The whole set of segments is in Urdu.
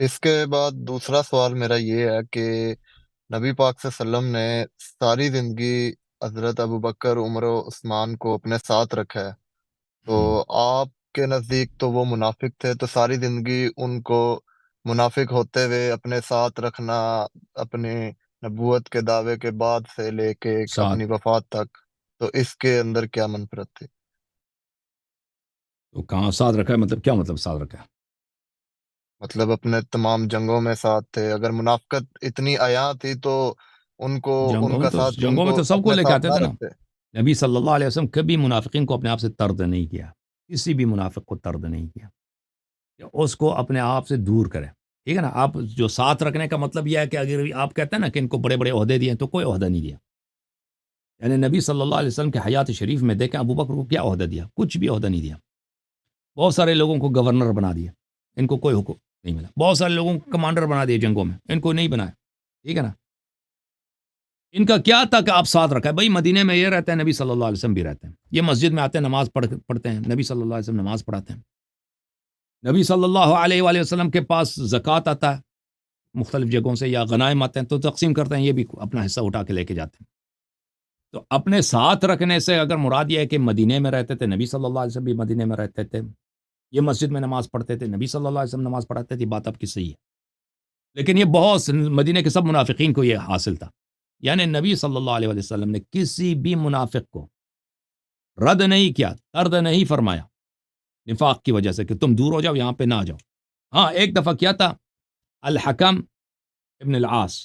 اس کے بعد دوسرا سوال میرا یہ ہے کہ نبی پاک صلی اللہ علیہ وسلم نے ساری زندگی حضرت ابوبکر عمر و عثمان کو اپنے ساتھ رکھا ہے، تو ہوں، آپ کے نزدیک تو وہ منافق تھے، تو ساری زندگی ان کو منافق ہوتے ہوئے اپنے ساتھ رکھنا، اپنی نبوت کے دعوے کے بعد سے لے کے ساتھ اپنی وفات تک، تو اس کے اندر کیا منفرت تھی؟ تو کہاں ساتھ رکھا ہے؟ مطلب کیا مطلب ساتھ رکھا ہے؟ مطلب اپنے تمام جنگوں میں ساتھ تھے، اگر منافقت اتنی عیاں تھی تو ان کو، ان کا ساتھ ان جنگوں میں کو تو سب کو اپنے لے کے ساتھ آتے نہ تھے نا. رکھتے؟ نبی صلی اللہ علیہ وسلم کبھی منافقین کو اپنے آپ سے طرد نہیں کیا. کسی بھی منافق کو طرد نہیں کیا کہ اس کو اپنے آپ سے دور کرے. ٹھیک ہے نا. آپ جو ساتھ رکھنے کا مطلب یہ ہے کہ اگر آپ کہتے ہیں نا کہ ان کو بڑے بڑے عہدے دیے تو کوئی عہدہ نہیں دیا. یعنی نبی صلی اللہ علیہ وسلم کے حیات شریف میں دیکھیں ابو بکر کو کیا عہدہ دیا؟ کچھ بھی عہدہ نہیں دیا. بہت سارے لوگوں کو گورنر بنا دیا، ان کو کوئی حکم نہیں ملا. بہت سارے لوگوں کو کمانڈر بنا دیے جنگوں میں، ان کو نہیں بنایا. ٹھیک ہے نا. ان کا کیا تھا کہ آپ ساتھ رکھا ہے؟ بھائی مدینے میں یہ رہتے ہیں، نبی صلی اللہ علیہ وسلم بھی رہتے ہیں. یہ مسجد میں آتے ہیں، نماز پڑھتے ہیں، نبی صلی اللہ علیہ وسلم نماز پڑھاتے ہیں. نبی صلی اللہ علیہ وآلہ وسلم کے پاس زکوٰۃ آتا ہے مختلف جگہوں سے، یا غنائم آتے ہیں تو تقسیم کرتے ہیں، یہ بھی اپنا حصہ اٹھا کے لے کے جاتے ہیں. تو اپنے ساتھ رکھنے سے اگر مراد یہ ہے کہ مدینے میں رہتے تھے، نبی صلی اللہ علیہ وسلم بھی مدینے میں رہتے تھے، یہ مسجد میں نماز پڑھتے تھے، نبی صلی اللہ علیہ وسلم نماز پڑھاتے تھے، بات آپ کی صحیح ہے. لیکن یہ بہت مدینے کے سب منافقین کو یہ حاصل تھا. یعنی نبی صلی اللہ علیہ وسلم نے کسی بھی منافق کو رد نہیں کیا، طرد نہیں فرمایا نفاق کی وجہ سے کہ تم دور ہو جاؤ، یہاں پہ نہ آ جاؤ. ہاں ایک دفعہ کیا تھا. الحکم ابن العاص،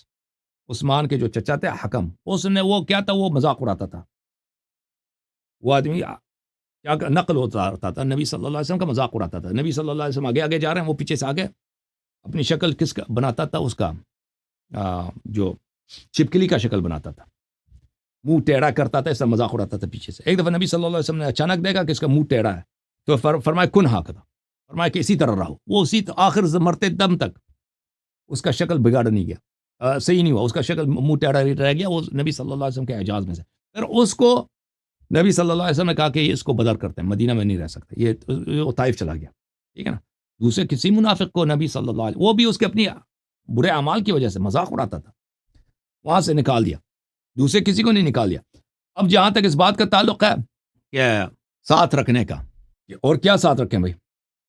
عثمان کے جو چچا تھے حکم، اس نے وہ کیا تھا، وہ مذاق اڑاتا تھا. وہ آدمی کیا نقل ہوتا تھا، نبی صلی اللہ علیہ وسلم کا مذاق اڑاتا تھا. نبی صلی اللہ علیہ وسلم آگے آگے جا رہے ہیں، وہ پیچھے سے آگے اپنی شکل کس کا بناتا تھا؟ اس کا جو چپکلی کا شکل بناتا تھا، منہ ٹیڑھا کرتا تھا، اس کا مذاق اڑاتا تھا پیچھے سے. ایک دفعہ نبی صلی اللہ علیہ وسلم نے اچانک دیکھا کہ اس کا منہ ٹیڑھا ہے، تو فرمایا کن ہا کھا، فرمایا کہ اسی طرح رہو. وہ اسی آخر مرتے دم تک اس کا شکل بگاڑ نہیں گیا، صحیح نہیں ہوا، اس کا شکل منہ ٹیڑھا رہ گیا. وہ نبی صلی اللہ علیہ وسلم کے اعجاز میں سے. پھر اس کو نبی صلی اللہ علیہ وسلم نے کہا کہ اس کو بدر کرتے ہیں، مدینہ میں نہیں رہ سکتے، یہ طائف چلا گیا. ٹھیک ہے نا. دوسرے کسی منافق کو نبی صلی اللہ علیہ، وہ بھی اس کے اپنی برے اعمال کی وجہ سے مذاق اڑاتا تھا، وہاں سے نکال دیا. دوسرے کسی کو نہیں نکال دیا. اب جہاں تک اس بات کا تعلق ہے کہ ساتھ رکھنے کا، اور کیا ساتھ رکھیں بھائی؟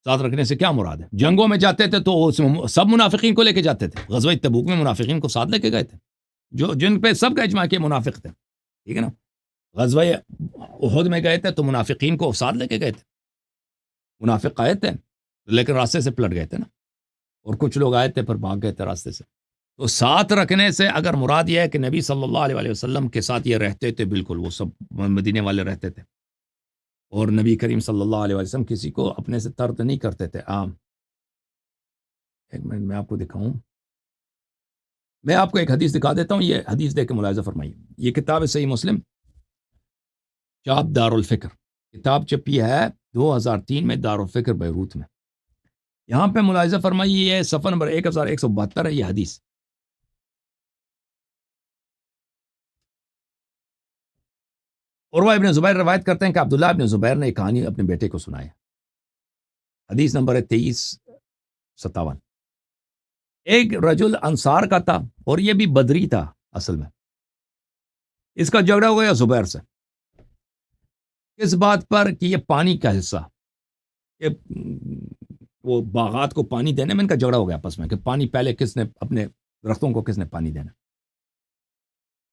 ساتھ رکھنے سے کیا مراد ہے؟ جنگوں میں جاتے تھے تو سب منافقین کو لے کے جاتے تھے. غزوہ تبوک میں منافقین کو ساتھ لے کے گئے تھے، جو جن پہ سب کا اجماع کے منافق تھے. ٹھیک ہے نا. غزوہ احد میں گئے تھے تو منافقین کو ساتھ لے کے گئے تھے. منافق آئے تھے لیکن راستے سے پلٹ گئے تھے نا، اور کچھ لوگ آئے تھے پر بھاگ گئے تھے راستے سے. تو ساتھ رکھنے سے اگر مراد یہ ہے کہ نبی صلی اللہ علیہ وسلم کے ساتھ یہ رہتے تھے، بالکل وہ سب مدینے والے رہتے تھے، اور نبی کریم صلی اللہ علیہ وسلم کسی کو اپنے سے طرد نہیں کرتے تھے. عام ایک منٹ میں آپ کو دکھاؤں، میں آپ کو ایک حدیث دکھا دیتا ہوں، یہ حدیث دیکھ کے ملاحظہ فرمائیے. یہ کتاب ہے صحیح مسلم، چاپ دار الفکر، کتاب چھپی ہے 2003 میں دار الفکر بیروت میں. یہاں پہ ملاحظہ فرمائیے، یہ صفحہ نمبر 1172 ہے یہ حدیث. عروہ ابن زبیر روایت کرتے ہیں کہ عبداللہ ابن زبیر نے ایک کہانی اپنے بیٹے کو سنایا. حدیث نمبر ہے 2357. ایک رجل انصار کا تھا اور یہ بھی بدری تھا اصل میں. اس کا جھگڑا ہو گیا زبیر سے، اس بات پر کہ یہ پانی کا حصہ، کہ وہ باغات کو پانی دینے میں ان کا جھگڑا ہو گیا آپس میں کہ پانی پہلے کس نے، اپنے درختوں کو کس نے پانی دینا.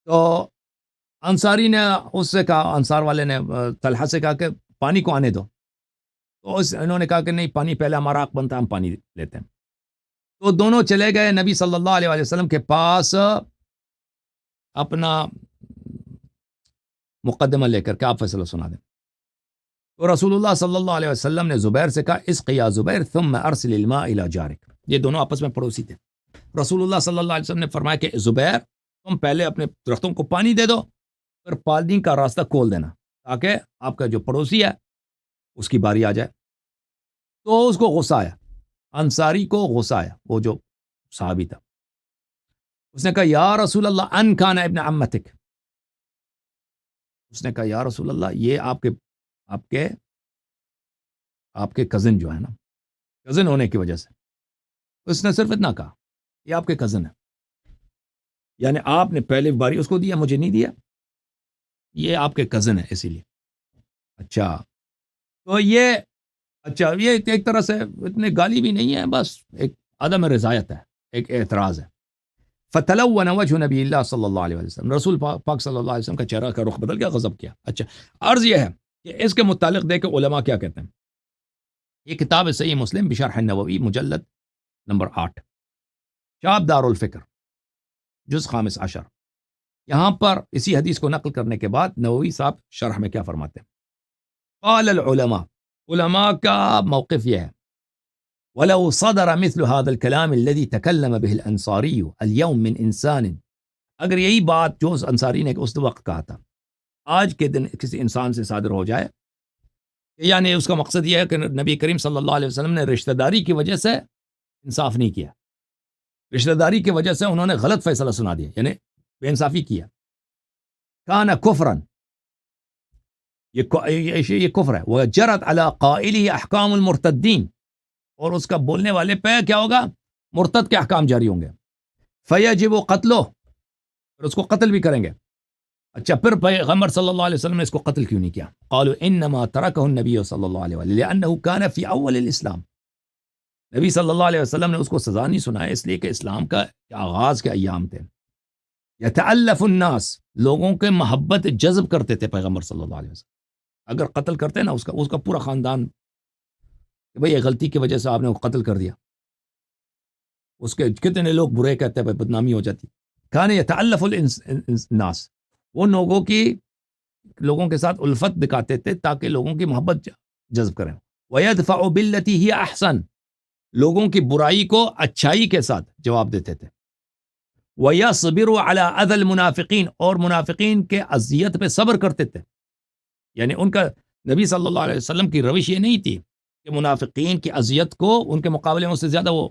تو انصاری نے اس سے کہا، انصار والے نے طلحہ سے کہا کہ پانی کو آنے دو. تو انہوں نے کہا کہ نہیں، پانی پہلے ہمارا حق بنتا ہے، ہم پانی لیتے ہیں. تو دونوں چلے گئے نبی صلی اللہ علیہ وسلم کے پاس اپنا مقدمہ لے کر کہ آپ فیصلہ سنا دیں. تو رسول اللہ صلی اللہ علیہ وسلم نے زبیر سے کہا اسقی یا زبیر ثم ارسل الماء الی جارک. یہ دونوں آپس میں پڑوسی تھے. رسول اللہ صلی اللہ علیہ وسلم نے فرمایا کہ زبیر تم پہلے اپنے درختوں کو پانی دے دو، پھر پانی کا راستہ کھول دینا تاکہ آپ کا جو پڑوسی ہے اس کی باری آ جائے. تو اس کو غصہ آیا، انصاری کو غصہ آیا، وہ جو صحابی تھا. اس نے کہا یا رسول اللہ ان کان ابن عمتک. اس نے کہا یا رسول اللہ یہ آپ کے کزن جو ہے نا، کزن ہونے کی وجہ سے اس نے صرف اتنا کہا یہ آپ کے کزن ہے، یعنی آپ نے پہلے باری اس کو دیا، مجھے نہیں دیا، یہ آپ کے کزن ہے اسی لیے. اچھا تو یہ، اچھا یہ ایک طرح سے اتنے گالی بھی نہیں ہے، بس ایک عدم رضایت ہے، ایک اعتراض ہے. فتلون وجه نبی اللہ صلی اللہ علیہ وسلم، رسول پاک صلی اللہ علیہ وسلم کا چہرہ کا رخ بدل گیا، غضب کیا. اچھا عرض یہ ہے کہ اس کے متعلق دیکھ کے علماء کیا کہتے ہیں. یہ کتاب ہے صحیح مسلم بشرح النووی، مجلد نمبر 8، شاب دار الفکر، جز خامس عشر. یہاں پر اسی حدیث کو نقل کرنے کے بعد نووی صاحب شرح میں کیا فرماتے ہیں. قال العلماء، علماء کا موقف یہ ہے، ولو صدر مثل هذا الكلام الذي تكلم به الانصاری اليوم من انسان، اگر یہی بات جو اس انصاری نے اس وقت کہا تھا آج کے دن کسی انسان سے صادر ہو جائے، یعنی اس کا مقصد یہ ہے کہ نبی کریم صلی اللہ علیہ وسلم نے رشتہ داری کی وجہ سے انصاف نہیں کیا، رشتہ داری کی وجہ سے انہوں نے غلط فیصلہ سنا دیا، یعنی بے انصافی کیا. کان کفرا، یہ کفر ہے. وجرت علی قائلہ احکام المرتدین، اور اس کا بولنے والے پہ کیا ہوگا، مرتد کے احکام جاری ہوں گے. فیجب قتلہ، اور اس کو قتل بھی کریں گے. اچھا پھر پیغمبر صلی اللہ علیہ وسلم نے اس کو قتل کیوں نہیں کیا؟ قالوا انما ترکہ النبی صلی اللہ علیہ وسلم لانه كان فی اول الاسلام، نبی صلی اللہ علیہ وسلم نے اس کو سزا نہیں سنایا اس لیے کہ اسلام کا آغاز کے ایام تھے. یتألف الناس، لوگوں کے محبت جذب کرتے تھے پیغمبر صلی اللہ علیہ وسلم. اگر قتل کرتے نا اس کا پورا خاندان، کہ بھئی یہ غلطی کی وجہ سے آپ نے وہ قتل کر دیا، اس کے کتنے لوگ برے کہتے ہیں، بدنامی ہو جاتی. کان یتألف الناس، وہ لوگوں کے ساتھ الفت دکھاتے تھے تاکہ لوگوں کی محبت جذب کریں. وَيَدْفَعُ بِالَّتِي هِيَ أَحْسَنُ، لوگوں کی برائی کو اچھائی کے ساتھ جواب دیتے تھے. وَيَصْبِرُ عَلَىٰ أَذَى الْمُنَافِقِينَ، اور منافقین کے اذیت پہ صبر کرتے تھے. یعنی ان کا نبی صلی اللہ علیہ وسلم کی روش یہ نہیں تھی کہ منافقین کی اذیت کو ان کے مقابلے میں اس سے زیادہ وہ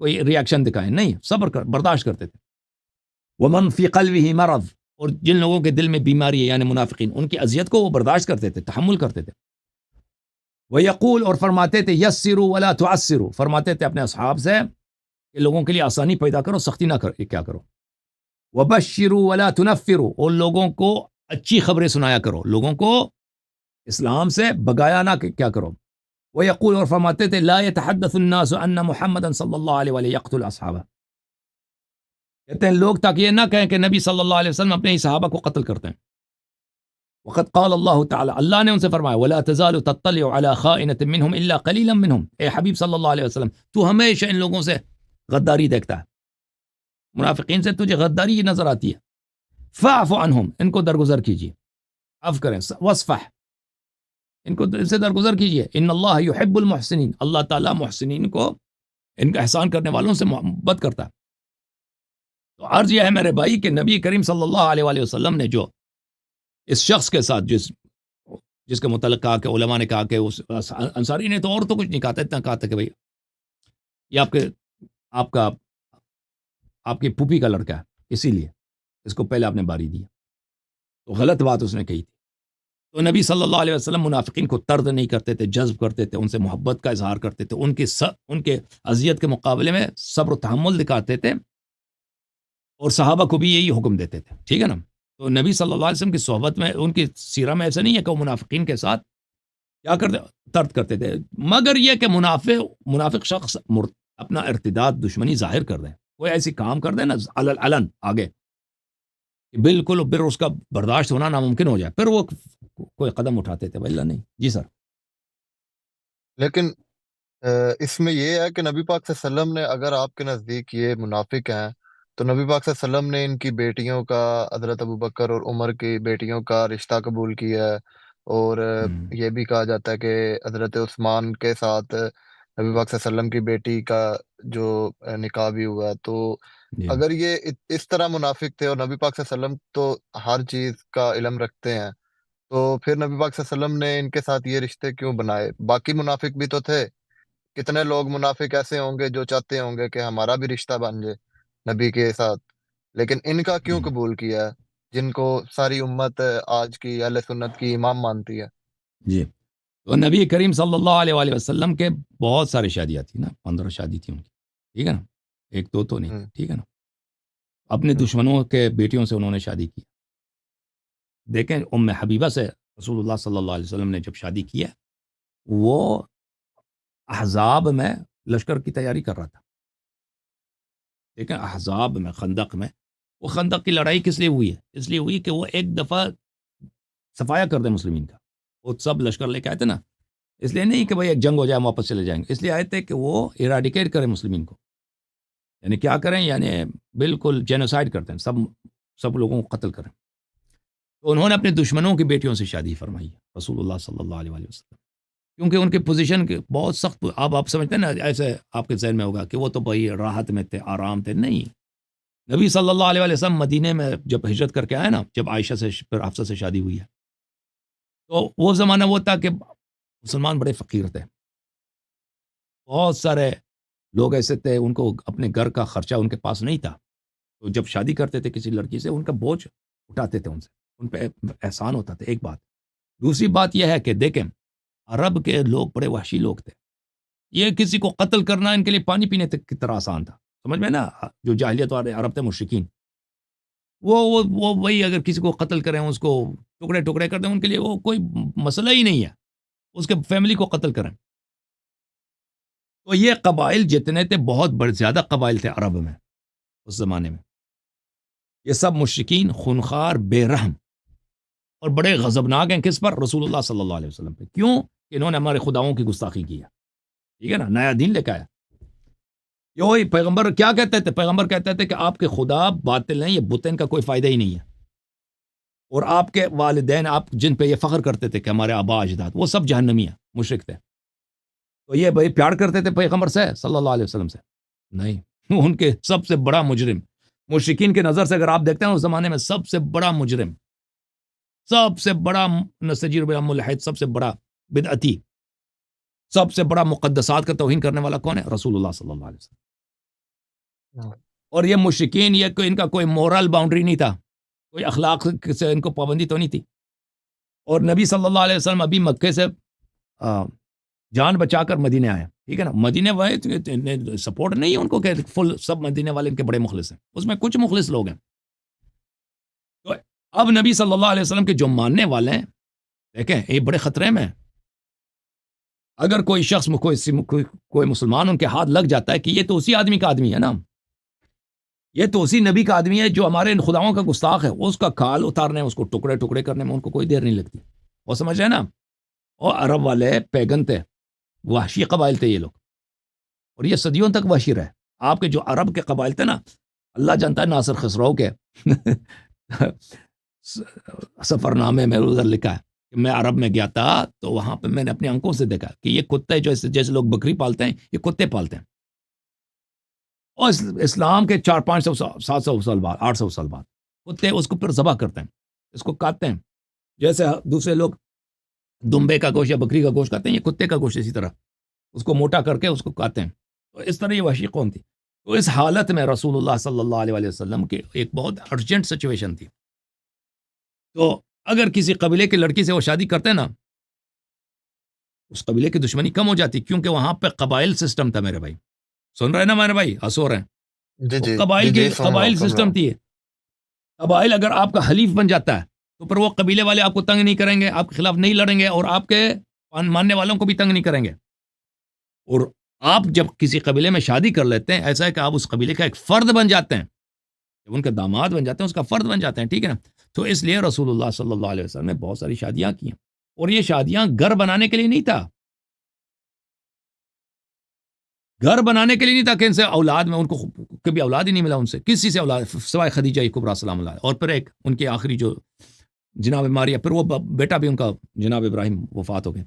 کوئی ریاکشن دکھائیں، نہیں، برداشت کرتے تھے. وَمَنْ فِي قَلْبِهِ مَرَض، اور جن لوگوں کے دل میں بیماری ہے یعنی منافقین، ان کی اذیت کو وہ برداشت کرتے تھے، تحمل کرتے تھے. وَيَقُول، اور فرماتے تھے یسروا ولا تعسروا، فرماتے تھے اپنے اصحاب سے کہ لوگوں کے لیے آسانی پیدا کرو، سختی نہ کرو، کیا کرو. وَبَشِّروا ولا تُنَفِّروا، اور لوگوں کو اچھی خبریں سنایا کرو، لوگوں کو اسلام سے بگایا نہ کیا کرو. وَيَقُول، اور فرماتے تھے لا يتحدث الناس ان محمدا صلی اللہ علیہ وسلم يقتل اصحابہ، کہتے ہیں لوگ تاکہ یہ نہ کہیں کہ نبی صلی اللہ علیہ وسلم اپنے ہی صحابہ کو قتل کرتے ہیں. وقد قال اللہ تعالی، اللہ نے ان سے فرمایا ولا تزال تطلع على خائنة منهم الا قليلا منهم، اے حبیب صلی اللہ علیہ وسلم تو ہمیشہ ان لوگوں سے غداری دیکھتا ہے، منافقین سے تجھے غداری نظر آتی ہے. فاعف عنہم، ان کو درگزر کیجیے، عفو کریں، وصفح، ان سے درگزر کیجیے. ان اللہ یحب المحسنین، اللہ تعالیٰ محسنین کو، ان کا احسان کرنے والوں سے محبت کرتا ہے. تو عرض یہ ہے میرے بھائی کہ نبی کریم صلی اللہ علیہ وآلہ وسلم نے جو اس شخص کے ساتھ جس کے متعلق کہا کہ علماء نے کہا کہ اس انصاری نے تو اور تو کچھ نہیں کہا تھا، اتنا کہا تھا کہ بھئی یہ آپ کی پھوپھی کا لڑکا ہے، اسی لیے اس کو پہلے آپ نے باری دی، تو غلط بات اس نے کہی تھی. تو نبی صلی اللہ علیہ وسلم منافقین کو طرد نہیں کرتے تھے، جذب کرتے تھے، ان سے محبت کا اظہار کرتے تھے، ان کے اذیت کے مقابلے میں صبر و تحمل دکھاتے تھے، اور صحابہ کو بھی یہی حکم دیتے تھے. ٹھیک ہے نا. تو نبی صلی اللہ علیہ وسلم کی صحبت میں، ان کی سیرہ میں ایسا نہیں ہے کہ وہ منافقین کے ساتھ کیا کرتے، طرد کرتے تھے، مگر یہ کہ منافق شخص اپنا ارتداد، دشمنی ظاہر کر دیں، کوئی ایسی کام کر دیں نا علن آگے، بالکل پھر اس کا برداشت ہونا ناممکن ہو جائے، پھر وہ کوئی قدم اٹھاتے تھے. اللہ نہیں. جی سر. لیکن اس میں یہ ہے کہ نبی پاک صلی اللہ علیہ وسلم نے، اگر آپ کے نزدیک یہ منافق ہیں تو نبی پاک صلی اللہ علیہ وسلم نے ان کی بیٹیوں کا، حضرت ابوبکر اور عمر کی بیٹیوں کا رشتہ قبول کیا ہے، اور یہ بھی کہا جاتا ہے کہ حضرت عثمان کے ساتھ نبی پاک صلی اللہ علیہ وسلم کی بیٹی کا جو نکاح بھی ہوا ہے. تو جی اگر یہ اس طرح منافق تھے اور نبی پاک صلی اللہ علیہ وسلم تو ہر چیز کا علم رکھتے ہیں، تو پھر نبی پاک صلی اللہ علیہ وسلم نے ان کے ساتھ یہ رشتے کیوں بنائے؟ باقی منافق بھی تو تھے، کتنے لوگ منافق ایسے ہوں گے جو چاہتے ہوں گے کہ ہمارا بھی رشتہ بن جائے نبی کے ساتھ، لیکن ان کا کیوں قبول کیا ہے جن کو ساری امت آج کی اہل سنت کی امام مانتی ہے؟ جی تو نبی کریم صلی اللہ علیہ وآلہ وسلم کے بہت سارے شادیاں تھیں نا، 15 شادی تھی ان کی، ٹھیک ہے نا، ایک دو تو نہیں تھی، ہوں، ٹھیک ہے نا. اپنے ہوں، دشمنوں کے بیٹیوں سے انہوں نے شادی کی. دیکھیں ام حبیبہ سے رسول اللہ صلی اللہ علیہ وسلم نے جب شادی کی ہے، وہ احزاب میں لشکر کی تیاری کر رہا تھا. دیکھیں احزاب میں، خندق میں، وہ خندق کی لڑائی کس لیے ہوئی ہے؟ اس لیے ہوئی کہ وہ ایک دفعہ صفایا کر دیں مسلمین کا. وہ سب لشکر لے کے آئے تھے نا، اس لیے نہیں کہ بھائی ایک جنگ ہو جائے ہم واپس چلے جائیں گے، اس لیے آئے تھے کہ وہ ایراڈیکیٹ کریں مسلمین کو. یعنی کیا کریں؟ یعنی بالکل جینوسائڈ کرتے ہیں، سب لوگوں کو قتل کریں. تو انہوں نے اپنے دشمنوں کی بیٹیوں سے شادی فرمائی ہے رسول اللہ صلی اللہ علیہ وآلہ وسلم، کیونکہ ان کی پوزیشن بہت سخت. اب آپ سمجھتے ہیں نا، ایسے آپ کے ذہن میں ہوگا کہ وہ تو بھائی راحت میں تھے، آرام تھے. نہیں، نبی صلی اللہ علیہ وآلہ وسلم مدینے میں جب ہجرت کر کے آئے نا، جب عائشہ سے پھر حفصہ سے شادی ہوئی ہے، تو وہ زمانہ وہ تھا کہ مسلمان بڑے فقیر تھے. بہت سارے لوگ ایسے تھے ان کو اپنے گھر کا خرچہ ان کے پاس نہیں تھا، تو جب شادی کرتے تھے کسی لڑکی سے، ان کا بوجھ اٹھاتے تھے، ان پہ احسان ہوتا تھا. ایک بات. دوسری بات یہ ہے کہ دیکھیں عرب کے لوگ بڑے وحشی لوگ تھے. یہ کسی کو قتل کرنا ان کے لیے پانی پینے کی طرح آسان تھا. سمجھ میں نا، جو جاہلیت والے عرب تھے مشرکین، وہ وہی اگر کسی کو قتل کریں، اس کو ٹکڑے ٹکڑے کر دیں، ان کے لیے وہ کوئی مسئلہ ہی نہیں ہے. اس کے فیملی کو قتل کریں. تو یہ قبائل جتنے تھے، بہت بڑے زیادہ قبائل تھے عرب میں اس زمانے میں. یہ سب مشرکین، خونخوار، بے رحم اور بڑے غضبناک ہیں. کس پر؟ رسول اللہ صلی اللہ علیہ وسلم پہ. کیوں؟ کہ انہوں نے ہمارے خداؤں کی گستاخی کی ہے. ٹھیک ہے نا، نیا دین لے کے آیا. یہ وہی پیغمبر کیا کہتے تھے؟ پیغمبر کہتے تھے کہ آپ کے خدا باطل ہیں، یہ بتیں کا کوئی فائدہ ہی نہیں ہے. اور آپ کے والدین، آپ جن پہ یہ فخر کرتے تھے کہ ہمارے آبا اجداد، وہ سب جہنمی ہیں، مشرک تھے. تو یہ بھائی پیار کرتے تھے پیغمبر سے صلی اللہ علیہ وسلم سے؟ نہیں. ان کے سب سے بڑا مجرم، مشرکین کے نظر سے اگر آپ دیکھتے ہیں اس زمانے میں، سب سے بڑا مجرم، سب سے بڑا نسجیر بلا ملحد، سب سے بڑا بدعتی، سب سے بڑا مقدسات کا توہین کرنے والا کون ہے؟ رسول اللہ صلی اللہ علیہ وسلم. ہوں، اور یہ مشرکین، یہ ان کا کوئی مورل باؤنڈری نہیں تھا، کوئی اخلاق سے ان کو پابندی تو نہیں تھی. اور نبی صلی اللہ علیہ وسلم ابھی مکے سے جان بچا کر مدینے آئے. ٹھیک ہے نا، مدینے والے سپورٹ نہیں ہے ان کو کہ فل سب مدینے والے ان کے بڑے مخلص ہیں، اس میں کچھ مخلص لوگ ہیں. تو اب نبی صلی اللہ علیہ وسلم کے جو ماننے والے ہیں، دیکھیں یہ بڑے خطرے میں ہیں. اگر کوئی شخص کوئی مسلمان ان کے ہاتھ لگ جاتا ہے کہ یہ تو اسی آدمی کا آدمی ہے نا، یہ تو اسی نبی کا آدمی ہے جو ہمارے ان خداؤں کا گستاخ ہے، اس کا کھال اتارنے میں، اس کو ٹکڑے ٹکڑے کرنے میں ان کو کوئی دیر نہیں لگتی. وہ سمجھ رہے ہیں نا. اور عرب والے پیگن تھے، وحشی قبائل تھے یہ لوگ، اور یہ صدیوں تک وحشی رہے. آپ کے جو عرب کے قبائل تھے نا، اللہ جانتا ہے ناصر خسرو کے سفر نامے میں ادھر لکھا ہے کہ میں عرب میں گیا تھا تو وہاں پہ میں نے اپنی آنکھوں سے دیکھا کہ یہ کتے جیسے لوگ بکری پالتے ہیں، یہ کتے پالتے ہیں. اور اسلام کے 400-500 700 سال بعد، 800 سال بعد، کتے اس کو پھر ذبح کرتے ہیں، اس کو کاٹتے ہیں. جیسے دوسرے لوگ دمبے کا گوشت یا بکری کا گوشت کھاتے ہیں، یہ کتے کا گوشت اسی طرح اس کو موٹا کر کے اس کو کھاتے ہیں. تو اس طرح یہ وحشی قوم تھی. تو اس حالت میں رسول اللہ صلی اللہ علیہ وسلم کی ایک بہت ارجنٹ سچویشن تھی. تو اگر کسی قبیلے کی لڑکی سے وہ شادی کرتے ہیں نا، اس قبیلے کی دشمنی کم ہو جاتی، کیونکہ وہاں پہ قبائل سسٹم تھا. میرے بھائی سن رہے ہیں نا، میرے بھائی ہنس رہے ہیں. جی وہ جی جی قبائل جی، کی سن رہا ہوں قبائل سن رہا سسٹم ہوں. تھی. قبائل اگر آپ کا حلیف بن جاتا ہے تو پھر وہ قبیلے والے آپ کو تنگ نہیں کریں گے، آپ کے خلاف نہیں لڑیں گے، اور آپ کے ماننے والوں کو بھی تنگ نہیں کریں گے. اور آپ جب کسی قبیلے میں شادی کر لیتے ہیں، ایسا ہے کہ آپ اس قبیلے کا ایک فرد بن جاتے ہیں، جب ان کے داماد بن جاتے ہیں اس کا فرد بن جاتے ہیں. ٹھیک ہے نا. تو اس لیے رسول اللہ صلی اللہ علیہ وسلم نے بہت ساری شادیاں کی ہیں، اور یہ شادیاں گھر بنانے کے لیے نہیں تھا، گھر بنانے کے لیے نہیں تھا کہ ان سے اولاد میں، ان کو کبھی اولاد ہی نہیں ملا ان سے، کسی سے اولاد سوائے خدیجہ کبریٰ سلام اللہ، اور پھر ایک ان کی آخری جو جناب ماریہ، پھر وہ بیٹا بھی ان کا جناب ابراہیم وفات ہو گئے.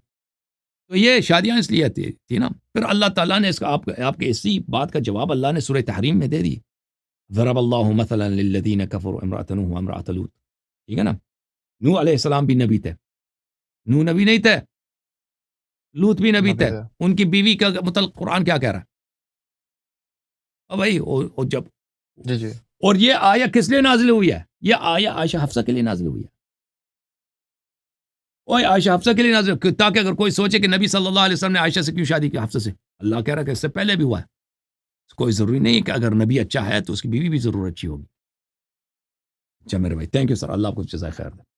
تو یہ شادیاں اس لیے تھی نا. پھر اللہ تعالیٰ نے اس کا آپ کے اسی بات کا جواب اللہ نے سورہ تحریم میں دے دی. ضرب اللہ مثلا للذین کفروا امرأۃ نوح وامرأۃ لوط. ٹھیک ہے نا. نوح علیہ السلام بھی نبی تھے، نوح نبی نہیں تھے، لوط بھی نبی نبی تھے. تھے. ان کی بیوی کا متعلق قرآن کیا کہہ رہا ہے؟ اب بھائی جب، جی جی. اور یہ آیا کس لیے نازل ہوئی ہے؟ یہ آیا عائشہ حفصہ کے لیے نازل ہوئی ہے. اوے عائشہ حفصہ کے لیے نازل، تاکہ اگر کوئی سوچے کہ نبی صلی اللہ علیہ وسلم نے عائشہ سے کیوں شادی کی حفصہ سے، اللہ کہہ رہا ہے کہ اس سے پہلے بھی ہوا ہے، کوئی ضروری نہیں ہے کہ اگر نبی اچھا ہے تو اس کی بیوی بھی ضرور اچھی ہوگی۔ اچھا میرے بھائی، تھینک یو سر، اللہ آپ کو جزائے خیر دے۔